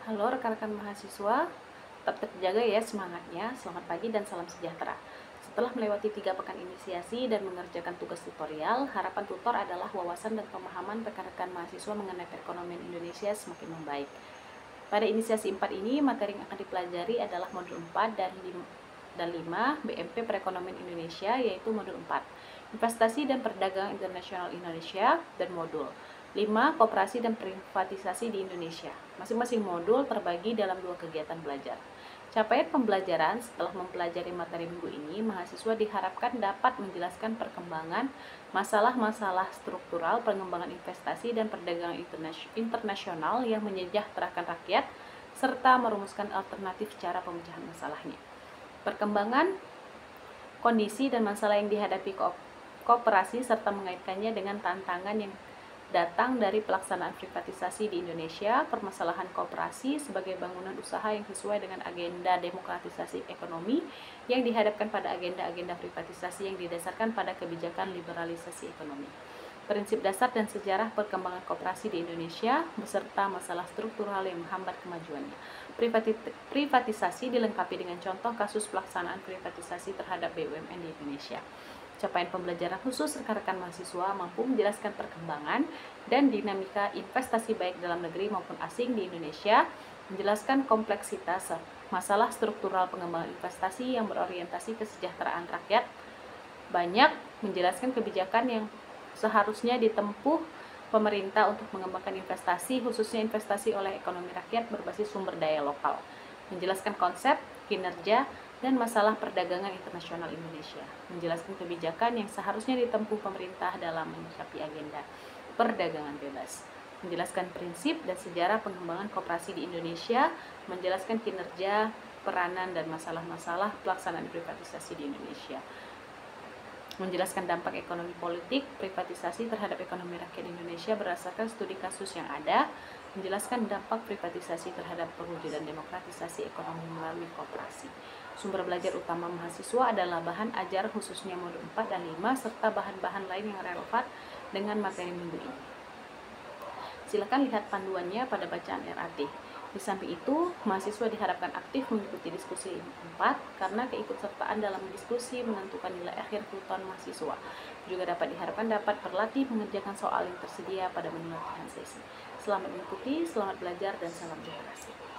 Halo rekan-rekan mahasiswa, tetap terjaga ya semangatnya. Selamat pagi dan salam sejahtera. Setelah melewati 3 pekan inisiasi dan mengerjakan tugas tutorial, harapan tutor adalah wawasan dan pemahaman rekan-rekan mahasiswa mengenai perekonomian Indonesia semakin membaik. Pada inisiasi 4 ini, materi yang akan dipelajari adalah modul 4 dan 5 BMP Perekonomian Indonesia, yaitu modul 4 Investasi dan Perdagangan Internasional Indonesia, dan modul 5 Koperasi dan Privatisasi di Indonesia. Masing-masing modul terbagi dalam 2 kegiatan belajar. Capaian pembelajaran setelah mempelajari materi minggu ini, mahasiswa diharapkan dapat menjelaskan perkembangan masalah-masalah struktural pengembangan investasi dan perdagangan internasional yang menyejahterakan rakyat, serta merumuskan alternatif cara pemecahan masalahnya. Perkembangan kondisi dan masalah yang dihadapi koperasi serta mengaitkannya dengan tantangan yang datang dari pelaksanaan privatisasi di Indonesia, permasalahan koperasi sebagai bangunan usaha yang sesuai dengan agenda demokratisasi ekonomi yang dihadapkan pada agenda-agenda privatisasi yang didasarkan pada kebijakan liberalisasi ekonomi. Prinsip dasar dan sejarah perkembangan koperasi di Indonesia beserta masalah struktural yang menghambat kemajuannya. Privatisasi dilengkapi dengan contoh kasus pelaksanaan privatisasi terhadap BUMN di Indonesia. Capaian pembelajaran khusus rekan-rekan mahasiswa mampu menjelaskan perkembangan dan dinamika investasi baik dalam negeri maupun asing di Indonesia, menjelaskan kompleksitas masalah struktural pengembangan investasi yang berorientasi kesejahteraan rakyat, banyak menjelaskan kebijakan yang seharusnya ditempuh pemerintah untuk mengembangkan investasi, khususnya investasi oleh ekonomi rakyat berbasis sumber daya lokal, menjelaskan konsep, kinerja, dan masalah perdagangan internasional Indonesia, menjelaskan kebijakan yang seharusnya ditempuh pemerintah dalam menyikapi agenda perdagangan bebas, menjelaskan prinsip dan sejarah pengembangan koperasi di Indonesia, menjelaskan kinerja, peranan, dan masalah-masalah pelaksanaan privatisasi di Indonesia, menjelaskan dampak ekonomi politik privatisasi terhadap ekonomi rakyat Indonesia berdasarkan studi kasus yang ada, menjelaskan dampak privatisasi terhadap perwujudan demokratisasi ekonomi melalui koperasi. Sumber belajar utama mahasiswa adalah bahan ajar khususnya modul 4 dan 5 serta bahan-bahan lain yang relevan dengan materi minggu ini. Silakan lihat panduannya pada bacaan RAT. Di samping itu, mahasiswa diharapkan aktif mengikuti diskusi 4 karena keikutsertaan dalam diskusi menentukan nilai akhir Pluton mahasiswa. Juga dapat diharapkan dapat berlatih mengerjakan soal yang tersedia pada menu latihan sesi. Selamat mengikuti, selamat belajar, dan salam literasi.